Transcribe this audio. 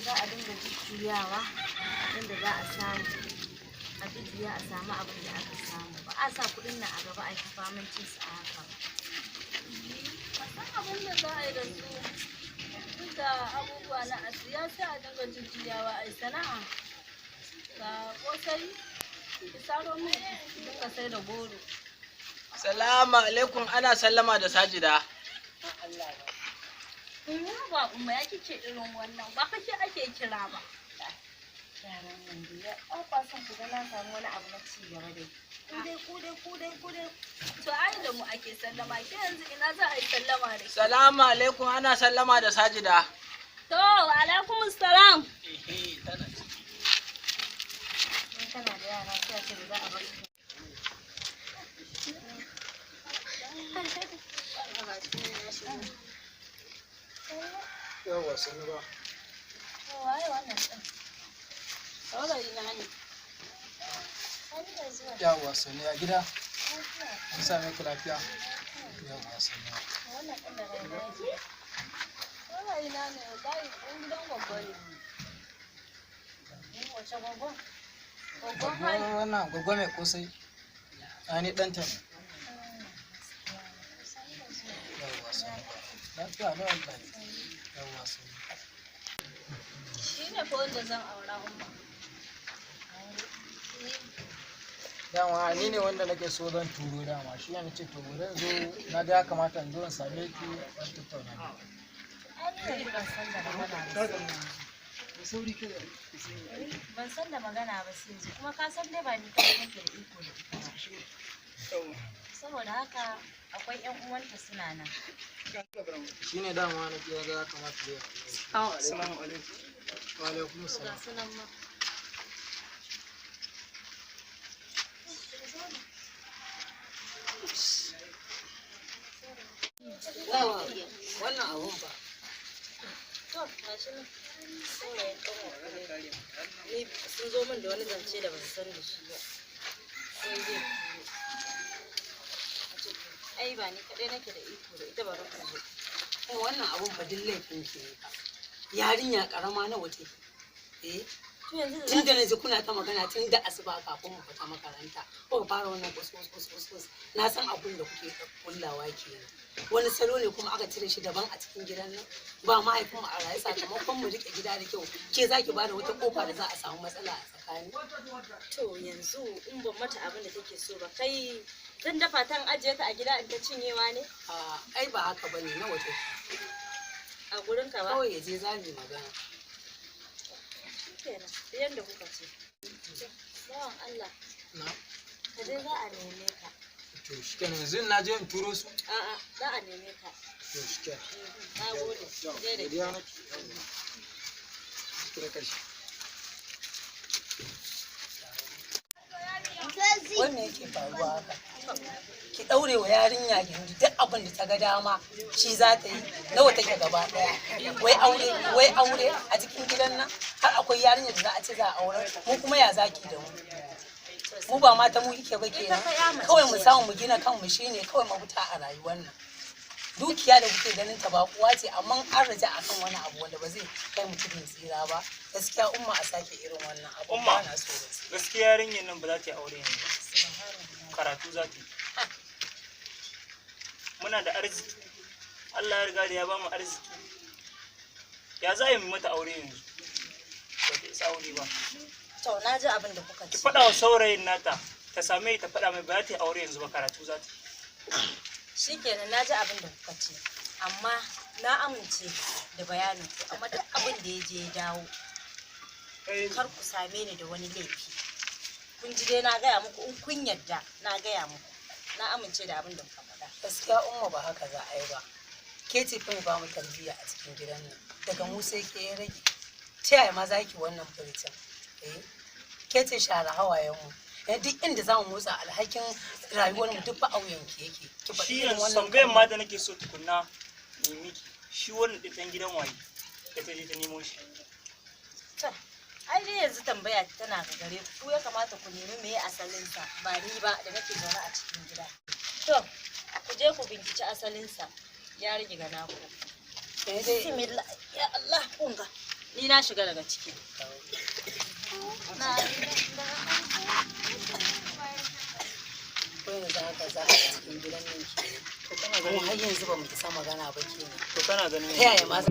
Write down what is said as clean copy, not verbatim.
za a dinga jujjuyawa yadda za a samu a jujjuya a samu abin da aka samu ba a sa kuɗin nan a gaba a kafa min cin su a haka ba san abin da za a yi da su duka abubuwa na asiya sai a dinga jujjuyawa a yi sana'a ga kosai ki saro min dinga sai da goro. Salamu alaikum, ana sallama da Sajida. Ba umma ya kike irin wannan ba kashe ake kira ba. Yaran nan da ya ba son ku ga na samu wani abu na ci gaba dai. Ku dai. To ai da mu ake sallama ke yanzu ina za a yi sallama da ke. Salamu alaikum, ana sallama da Sajida. To alaikum salam. Tana da yara sai a ce da za a bar su. Yawa sani ba. Waye wannan ɗin? Saurayi na ne. Yawa sani a gida. An same ku lafiya. Yawa sani. Wannan ɗin da rai na yake. Saurayi na ne wallahi ɗan gidan gwaggo ne. Wace gwaggo? Gwaggon hali. Wannan gwaggo mai kosai. Ani ɗanta ne. Yawa sani ba. Lafiya na wallahi. Yawa sani. Shi ne fa wanda zan aura umma. Dama ni ne wanda nake so zan turo dama shi ne ce to wurin zo na ga ya kamata in zo in same ki dan tattauna ne. Ban san da magana ba sai yanzu kuma ka san dai ba ni kai nake da iko da ita ba. Saboda haka akwai ƴan uwanta suna nan. Shi ne dama na ga ya kamata da ya. Assalamu alaikum. Wa alaikum assalam. Sunan ma. wannan abun ba. To, gashi nan. Ni sun zo min da wani zance da ban san da shi ba. Sai dai. Ai ba ni kaɗai nake da iko da ita ba za ta zo. Kuma wannan abun ba duk laifin ki ne ba. Yarinya karama nawa take. To yanzu Tun da naji kuna ta magana tun da asuba kafin mu fita makaranta. Ko fara wannan kuskus. Na san abun da kuke kullawa kenan. Wani salo ne kuma aka cire shi daban a cikin gidan nan. Ba mahaifin mu a raye sakamakon mu rike gida da kyau. Ke zaki bada wata kofa da za a samu matsala a tsakani. to yanzu in ban mata abin da take so ba kai zan dafa ta in ajiye ta a gida in ta cinyewa ne Ai ba haka bane nawa take. a gurin ka ba. Kawai yaje za mu yi magana. Kenan sai yanda kuka ce. Bawan Allah Na. ka dai za a neme ka. To shi kenan yanzu na je in turo su. A'a za a neme ka. To shi kenan. Na gode. Zai da Godiya nake. Kira karshe. Wannan yake faruwa haka. Ki daure wa yarinya gindi duk abin da ta ga dama shi za ta yi. Nawa take gaba daya. Wai aure a cikin gidan nan har akwai yarinya da za a ce za a aure mu kuma ya zaki da mu. Mu ba mata mu yake ba kenan. Kawai mu samu mu gina kanmu shine kawai mafuta a rayuwar nan. Dukiya da kuke ganin ta ba kuwa ce amma an raja akan wani abu wanda ba zai kai mutum tsira ba. Gaskiya umma a sake irin wannan abu ba na so gaskiya yarinyar nan ba za ta yi aure yanzu ba. Karatu za ta yi. Muna da arziki. Allah ya riga da ya bamu arziki. Ya za a yi mata aure yanzu? Ba ta isa aure ba. To na ji abin da kuka Ki ce. faɗa wa saurayin nata ta same ta faɗa mai ba za ta yi aure yanzu ba karatu za ta yi. Shikenan na ji abin da kuka ce. Amma na amince da bayanin ku amma duk abin da ya je ya dawo kar ku same ni da wani laifi. Kun ji dai na gaya muku in kun yarda na gaya muku. Na amince da abin da kuka faɗa. gaskiya umma ba haka za a yi ba. Ke ce fa ba mu tarbiyya a cikin gidan nan. Daga mu sai ke ya rage. Ta yaya ma zaki wannan furcin? Ke ce share hawayen mu. Duk inda zamu motsa alhakin rayuwar mu duk ba auyen ki yake. Ki faɗi Shi irin yanzu wannan tambayar ma da nake so tukunna ne miki. Shi wannan ɗan gidan waye da ta je ta nemo shi. To, ai dai yanzu tambaya tana ga gare ku. Ku ya kamata ku nemi meye asalinsa ba ni ba da nake zaune a cikin gida. To, ku je ku binciki asalinsa. Ya rage ga naku. Bismillah ya Allah kunga. ni na shiga daga ciki. Ko yanzu haka za a cikin gidan nan ke. To kana Ko ganin har yanzu ba mu isa magana ba kenan. to kana ganin Ta yaya ma